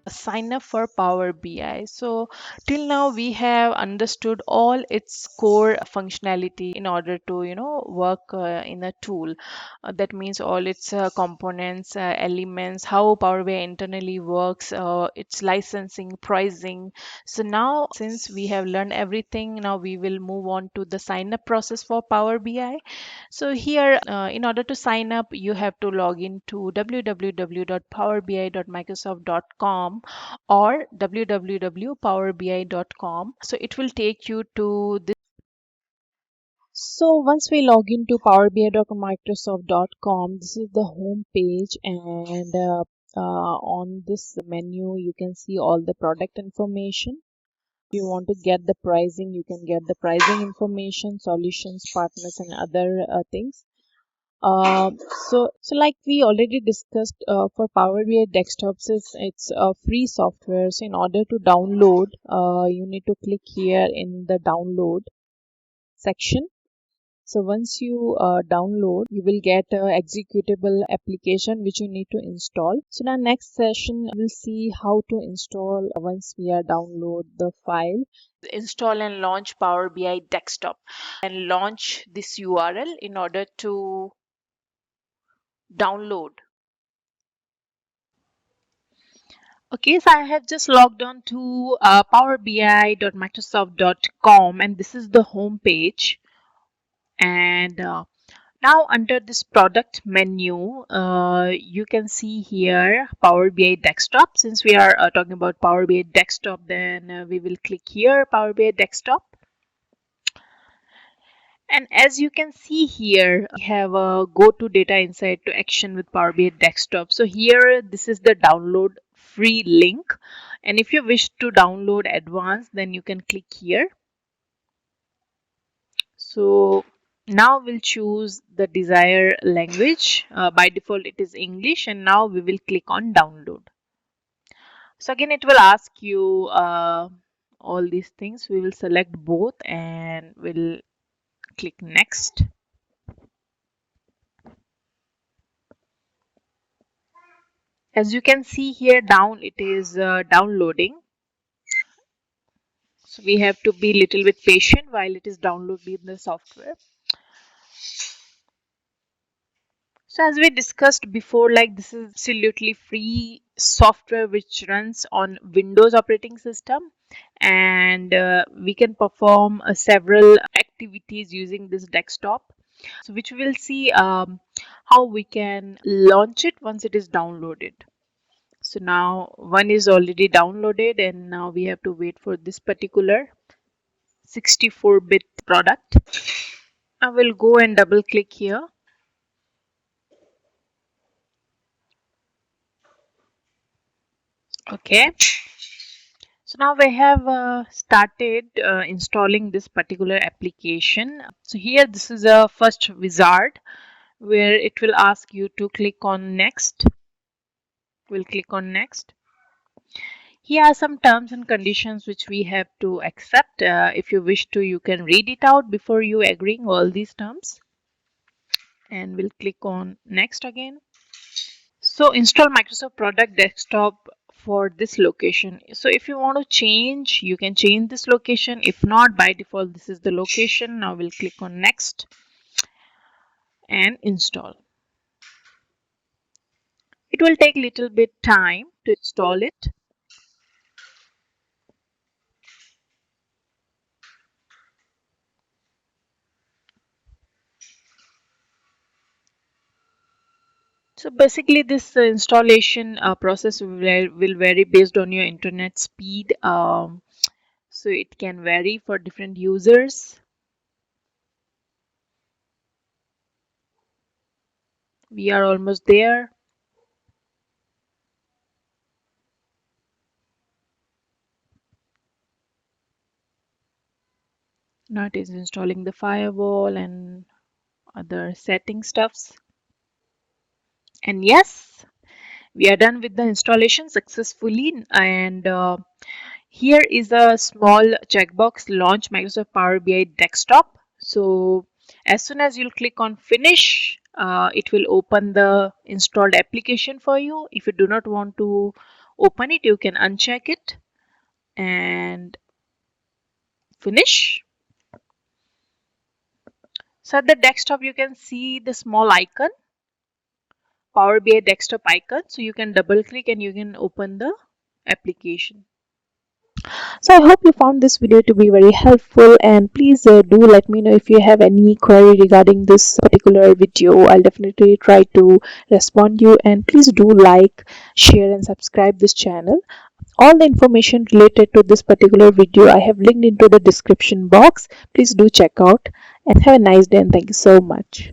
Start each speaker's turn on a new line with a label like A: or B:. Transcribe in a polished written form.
A: sign up for Power BI. So till now we have understood all its core functionality in order to work in a tool. That means all its components, elements, how Power BI internally works, its licensing, pricing. So now since we have learned everything, now we will move on to the sign up process for Power BI. So here, in order to sign up, you have to log in to www.powerbi.microsoft.com or www.powerbi.com. So it will take you to this. So once we log into powerbi.microsoft.com, this is the home page, and on this menu you can see all the product information. If you want to get the pricing, you can get the pricing information, solutions, partners, and other things. So like we already discussed, for Power BI desktops, it's a free software. So in order to download, you need to click here in the download section. So once you download, you will get a executable application which you need to install. So in our next session, we'll see how to install once we are download the file. Install and launch Power BI desktop and launch this URL in order to download. Okay, so I have just logged on to powerbi.microsoft.com, and this is the home page. And now under this product menu, you can see here Power BI desktop. Since we are talking about Power BI desktop, then we will click here Power BI desktop. And as you can see here, we have a go to data insight to action with Power BI desktop. So here, this is the download free link. And if you wish to download advanced, then you can click here. So now we'll choose the desired language. By default, it is English. And now we will click on download. So again, it will ask you all these things. We will select both and we'll click next. As you can see here down, it is downloading. So we have to be little bit patient while it is downloading the software. So as we discussed before, like this is absolutely free software which runs on Windows operating system, and we can perform several activities using this desktop. So which we will see how we can launch it once it is downloaded. So now one is already downloaded, and now we have to wait for this particular 64-bit product. I will go and double click here. Okay. So now we have started installing this particular application. So here this is a first wizard where it will ask you to click on next. We'll click on next. Here are some terms and conditions which we have to accept. If you wish to, you can read it out before you agreeing all these terms. And we'll click on next again. So install Microsoft Product Desktop for this location. So if you want to change, you can change this location. If not, by default, this is the location. Now we'll click on next and install. It will take little bit time to install it. So basically this installation process will vary based on your internet speed. So it can vary for different users. We are almost there. Now it is installing the firewall and other setting stuffs. And yes, we are done with the installation successfully. And here is a small checkbox, launch Microsoft Power BI desktop. So as soon as you'll click on finish, it will open the installed application for you. If you do not want to open it, you can uncheck it and finish. So at the desktop you can see the small icon, Power BI desktop icon. So you can double click and you can open the application. So I hope you found this video to be very helpful, and please do let me know if you have any query regarding this particular video. I'll definitely try to respond you, and please do like, share and subscribe this channel. All the information related to this particular video I have linked into the description box. Please do check out, and have a nice day, and thank you so much.